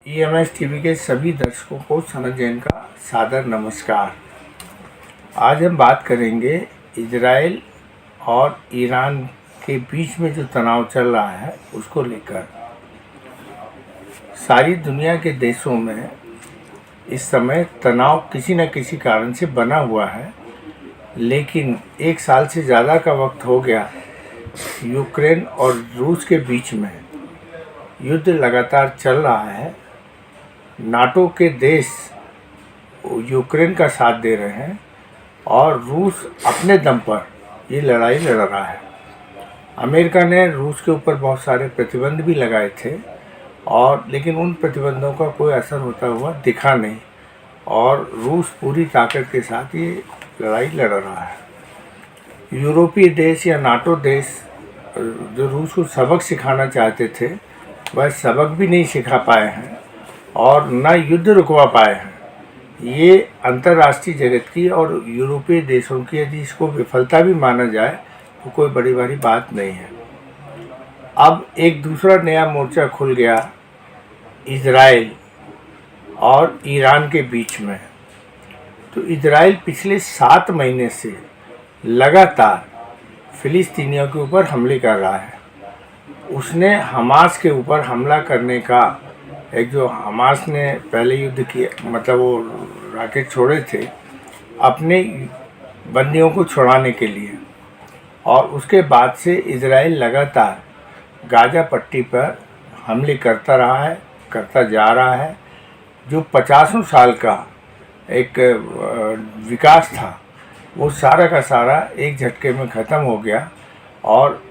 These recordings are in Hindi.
EMS टीवी के सभी दर्शकों को सनत जैन का सादर नमस्कार। आज हम बात करेंगे इजराइल और ईरान के बीच में जो तनाव चल रहा है उसको लेकर। सारी दुनिया के देशों में इस समय तनाव किसी न किसी कारण से बना हुआ है, लेकिन एक साल से ज़्यादा का वक्त हो गया यूक्रेन और रूस के बीच में युद्ध लगातार चल रहा है। नाटो के देश यूक्रेन का साथ दे रहे हैं और रूस अपने दम पर ये लड़ाई लड़ रहा है। अमेरिका ने रूस के ऊपर बहुत सारे प्रतिबंध भी लगाए थे लेकिन उन प्रतिबंधों का कोई असर होता हुआ दिखा नहीं और रूस पूरी ताकत के साथ ये लड़ाई लड़ रहा है। यूरोपीय देश या नाटो देश जो रूस को सबक सिखाना चाहते थे वह सबक भी नहीं सिखा पाए हैं और न युद्ध रुकवा पाए हैं। ये अंतर्राष्ट्रीय जगत की और यूरोपीय देशों की यदि इसको विफलता भी माना जाए तो कोई बड़ी बड़ी बात नहीं है। अब एक दूसरा नया मोर्चा खुल गया इजराइल और ईरान के बीच में। तो इजराइल पिछले 7 महीने से लगातार फिलिस्तीनियों के ऊपर हमले कर रहा है। उसने हमास के ऊपर हमला करने का एक जो हमास ने पहले युद्ध किया, मतलब वो रॉकेट छोड़े थे अपने बंदियों को छुड़ाने के लिए, और उसके बाद से इजराइल लगातार गाजा पट्टी पर हमले करता रहा है, करता जा रहा है। जो 50 साल का एक विकास था वो सारा का सारा एक झटके में ख़त्म हो गया और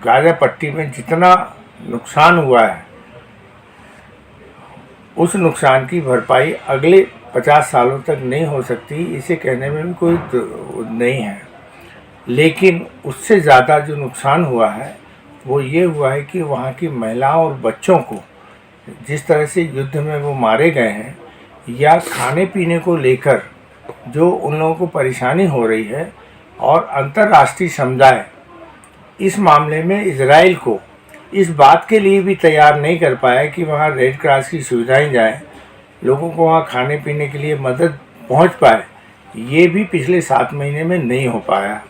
गाजा पट्टी में जितना नुकसान हुआ है उस नुकसान की भरपाई अगले 50 सालों तक नहीं हो सकती, इसे कहने में भी कोई नहीं है। लेकिन उससे ज़्यादा जो नुकसान हुआ है वो ये हुआ है कि वहाँ की महिलाओं और बच्चों को जिस तरह से युद्ध में वो मारे गए हैं या खाने पीने को लेकर जो उन लोगों को परेशानी हो रही है, और अंतर्राष्ट्रीय समुदाय इस मामले में इजराइल को इस बात के लिए भी तैयार नहीं कर पाया कि वहाँ रेड क्रॉस की सुविधाएं जाएं, लोगों को वहाँ खाने पीने के लिए मदद पहुँच पाए, ये भी पिछले 7 महीने में नहीं हो पाया।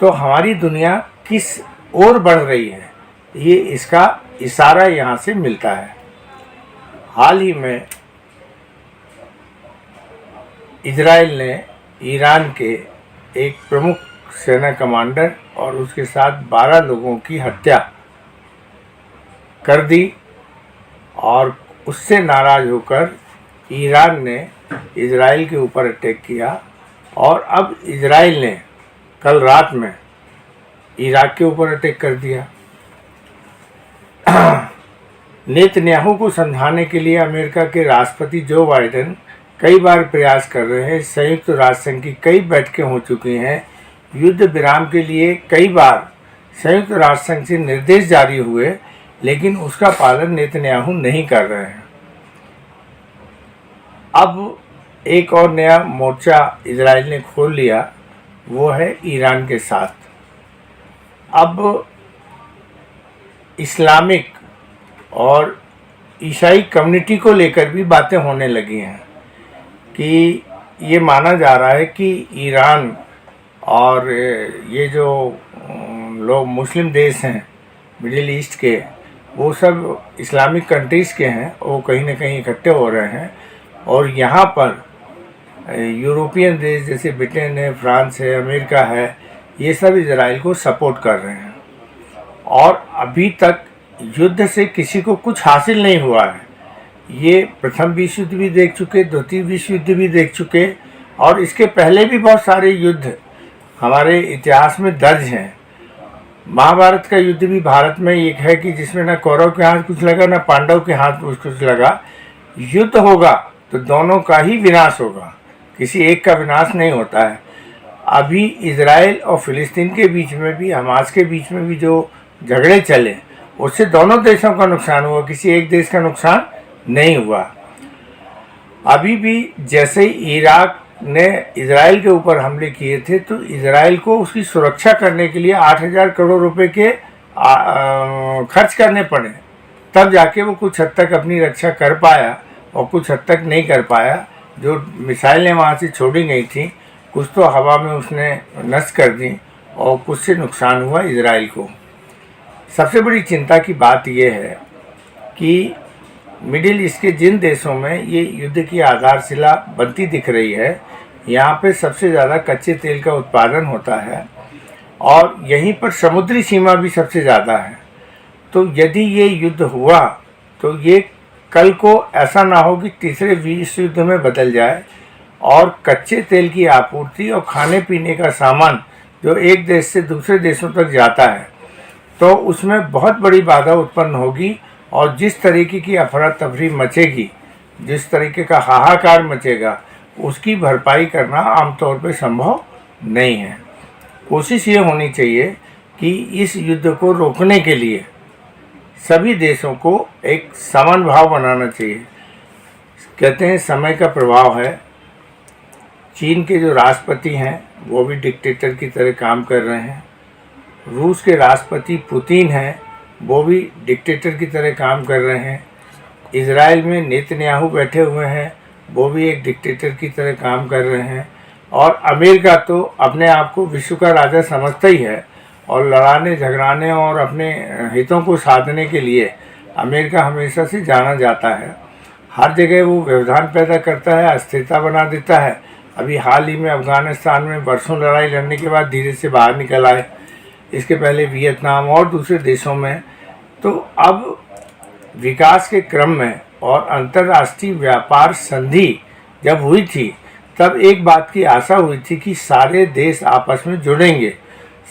तो हमारी दुनिया किस ओर बढ़ रही है ये इसका इशारा यहाँ से मिलता है। हाल ही में इजराइल ने ईरान के एक प्रमुख सेना कमांडर और उसके साथ 12 लोगों की हत्या कर दी और उससे नाराज़ होकर ईरान ने इजराइल के ऊपर अटैक किया। और अब इजराइल ने कल रात में इराक के ऊपर अटैक कर दिया। नेतन्याहू को समझाने के लिए अमेरिका के राष्ट्रपति जो बाइडेन कई बार प्रयास कर रहे हैं। संयुक्त राष्ट्र संघ की कई बैठकें हो चुकी हैं। युद्ध विराम के लिए कई बार संयुक्त राष्ट्र संघ से निर्देश जारी हुए, लेकिन उसका पालन नेतन्याहू नहीं कर रहे हैं। अब एक और नया मोर्चा इजराइल ने खोल लिया, वो है ईरान के साथ। अब इस्लामिक और ईसाई कम्युनिटी को लेकर भी बातें होने लगी हैं कि ये माना जा रहा है कि ईरान और ये जो लोग मुस्लिम देश हैं मिडिल ईस्ट के, वो सब इस्लामिक कंट्रीज़ के हैं, वो कहीं ना कहीं इकट्ठे हो रहे हैं और यहाँ पर यूरोपियन देश जैसे ब्रिटेन है, फ्रांस है, अमेरिका है, ये सब इजराइल को सपोर्ट कर रहे हैं। और अभी तक युद्ध से किसी को कुछ हासिल नहीं हुआ है। ये प्रथम विश्व युद्ध भी देख चुके, द्वितीय विश्व युद्ध भी देख चुके, और इसके पहले भी बहुत सारे युद्ध हमारे इतिहास में दर्ज हैं। महाभारत का युद्ध भी भारत में एक है कि जिसमें ना कौरव के हाथ कुछ लगा ना पांडव के हाथ कुछ लगा। युद्ध होगा तो दोनों का ही विनाश होगा, किसी एक का विनाश नहीं होता है। अभी इजराइल और फिलिस्तीन के बीच में भी, हमास के बीच में भी जो झगड़े चले उससे दोनों देशों का नुकसान हुआ, किसी एक देश का नुकसान नहीं हुआ। अभी भी जैसे ही इराक ने इजराइल के ऊपर हमले किए थे तो इजराइल को उसकी सुरक्षा करने के लिए 8,000 करोड़ रुपए के खर्च करने पड़े। तब जाके वो कुछ हद तक अपनी रक्षा कर पाया और कुछ हद तक नहीं कर पाया। जो मिसाइलें वहाँ से छोड़ी गई थी कुछ तो हवा में उसने नष्ट कर दी और कुछ से नुकसान हुआ इजराइल को। सबसे बड़ी चिंता की बात यह है कि मिडिल ईस्ट के जिन देशों में ये युद्ध की आधारशिला बनती दिख रही है, यहाँ पे सबसे ज़्यादा कच्चे तेल का उत्पादन होता है और यहीं पर समुद्री सीमा भी सबसे ज़्यादा है। तो यदि ये युद्ध हुआ तो ये कल को ऐसा ना हो कि तीसरे विश्व युद्ध में बदल जाए और कच्चे तेल की आपूर्ति और खाने पीने का सामान जो एक देश से दूसरे देशों तक जाता है तो उसमें बहुत बड़ी बाधा उत्पन्न होगी और जिस तरीके की अफरा तफरी मचेगी, जिस तरीके का हाहाकार मचेगा, उसकी भरपाई करना आमतौर पर संभव नहीं है। कोशिश ये होनी चाहिए कि इस युद्ध को रोकने के लिए सभी देशों को एक समान भाव बनाना चाहिए। कहते हैं समय का प्रभाव है। चीन के जो राष्ट्रपति हैं वो भी डिक्टेटर की तरह काम कर रहे हैं। रूस के राष्ट्रपति पुतिन हैं, वो भी डिक्टेटर की तरह काम कर रहे हैं। इजराइल में नेतन्याहू बैठे हुए हैं, वो भी एक डिक्टेटर की तरह काम कर रहे हैं। और अमेरिका तो अपने आप को विश्व का राजा समझता ही है और लड़ाने झगड़ाने और अपने हितों को साधने के लिए अमेरिका हमेशा से जाना जाता है। हर जगह वो व्यवधान पैदा करता है, अस्थिरता बना देता है। अभी हाल ही में अफ़गानिस्तान में वर्षों लड़ाई लड़ने के बाद धीरे से बाहर निकल आए, इसके पहले वियतनाम और दूसरे देशों में। तो अब विकास के क्रम में और अंतर्राष्ट्रीय व्यापार संधि जब हुई थी तब एक बात की आशा हुई थी कि सारे देश आपस में जुड़ेंगे,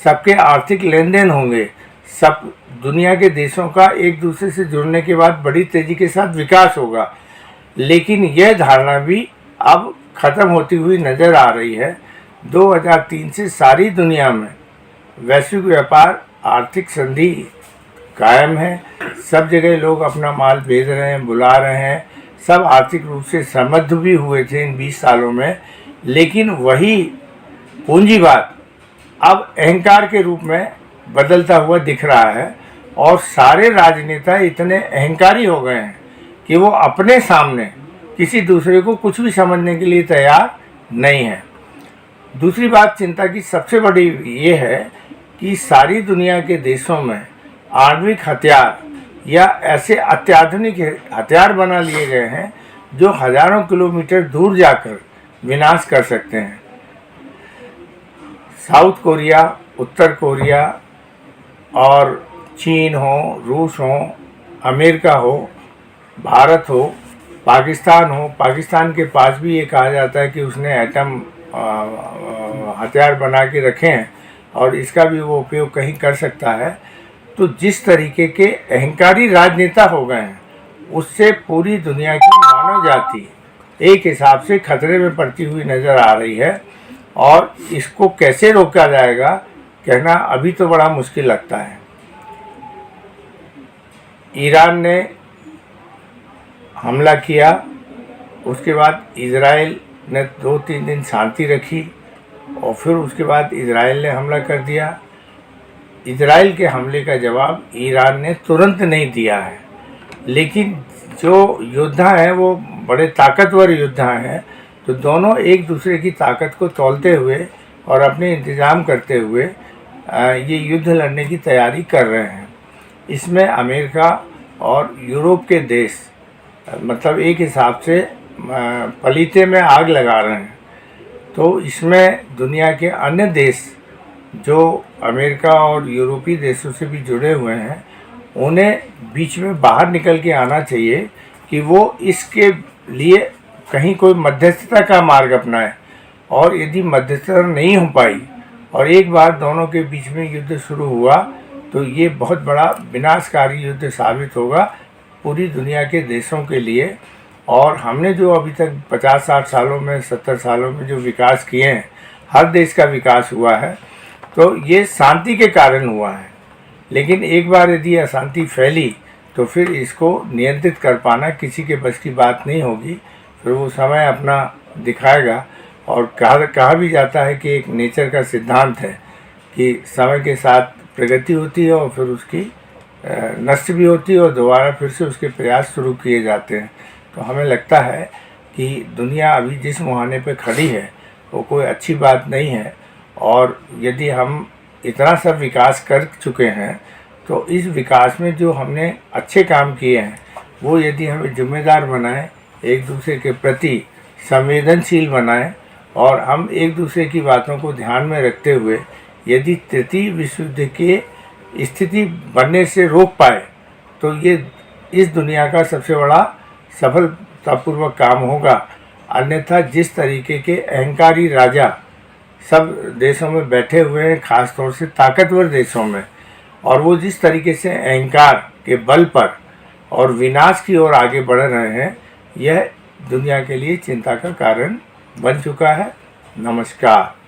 सबके आर्थिक लेन देन होंगे, सब दुनिया के देशों का एक दूसरे से जुड़ने के बाद बड़ी तेज़ी के साथ विकास होगा। लेकिन यह धारणा भी अब ख़त्म होती हुई नज़र आ रही है। 2003 से सारी दुनिया में वैश्विक व्यापार आर्थिक संधि कायम है। सब जगह लोग अपना माल भेज रहे हैं, बुला रहे हैं, सब आर्थिक रूप से समृद्ध भी हुए थे इन 20 सालों में। लेकिन वही पूंजीवाद अब अहंकार के रूप में बदलता हुआ दिख रहा है और सारे राजनेता इतने अहंकारी हो गए हैं कि वो अपने सामने किसी दूसरे को कुछ भी समझने के लिए तैयार नहीं है। दूसरी बात चिंता की सबसे बड़ी ये है कि सारी दुनिया के देशों में आणविक हथियार या ऐसे अत्याधुनिक हथियार बना लिए गए हैं जो हजारों किलोमीटर दूर जाकर विनाश कर सकते हैं। साउथ कोरिया, उत्तर कोरिया और चीन हो, रूस हो, अमेरिका हो, भारत हो, पाकिस्तान हो। पाकिस्तान के पास भी ये कहा जाता है कि उसने एटम हथियार बना के रखे हैं और इसका भी वो उपयोग कहीं कर सकता है। तो जिस तरीके के अहंकारी राजनेता हो गए हैं उससे पूरी दुनिया की मानव जाति एक हिसाब से खतरे में पड़ती हुई नज़र आ रही है और इसको कैसे रोका जाएगा कहना अभी तो बड़ा मुश्किल लगता है। ईरान ने हमला किया, उसके बाद इजराइल ने 2-3 दिन शांति रखी और फिर उसके बाद इजराइल ने हमला कर दिया। इजराइल के हमले का जवाब ईरान ने तुरंत नहीं दिया है, लेकिन जो योद्धा हैं वो बड़े ताकतवर योद्धा हैं। तो दोनों एक दूसरे की ताकत को तौलते हुए और अपने इंतज़ाम करते हुए ये युद्ध लड़ने की तैयारी कर रहे हैं। इसमें अमेरिका और यूरोप के देश मतलब एक हिसाब से पलीते में आग लगा रहे हैं। तो इसमें दुनिया के अन्य देश जो अमेरिका और यूरोपीय देशों से भी जुड़े हुए हैं उन्हें बीच में बाहर निकल के आना चाहिए कि वो इसके लिए कहीं कोई मध्यस्थता का मार्ग अपनाए। और यदि मध्यस्थता नहीं हो पाई और एक बार दोनों के बीच में युद्ध शुरू हुआ तो ये बहुत बड़ा विनाशकारी युद्ध साबित होगा पूरी दुनिया के देशों के लिए। और हमने जो अभी तक 50-60 सालों में 70 सालों में जो विकास किए हैं, हर देश का विकास हुआ है तो ये शांति के कारण हुआ है। लेकिन एक बार यदि अशांति फैली तो फिर इसको नियंत्रित कर पाना किसी के बस की बात नहीं होगी। फिर वो समय अपना दिखाएगा। और कहा भी जाता है कि एक नेचर का सिद्धांत है कि समय के साथ प्रगति होती है और फिर उसकी नष्ट भी होती है और दोबारा फिर से उसके प्रयास शुरू किए जाते हैं। तो हमें लगता है कि दुनिया अभी जिस मुहाने पे खड़ी है वो कोई अच्छी बात नहीं है, और यदि हम इतना सब विकास कर चुके हैं तो इस विकास में जो हमने अच्छे काम किए हैं वो यदि हमें जिम्मेदार बनाएं, एक दूसरे के प्रति संवेदनशील बनाएं, और हम एक दूसरे की बातों को ध्यान में रखते हुए यदि तृतीय विश्व युद्ध की स्थिति बनने से रोक पाए तो ये इस दुनिया का सबसे बड़ा सफलतापूर्वक काम होगा। अन्यथा जिस तरीके के अहंकारी राजा सब देशों में बैठे हुए हैं, ख़ास तौर से ताकतवर देशों में, और वो जिस तरीके से अहंकार के बल पर और विनाश की ओर आगे बढ़ रहे हैं, यह दुनिया के लिए चिंता का कारण बन चुका है। नमस्कार।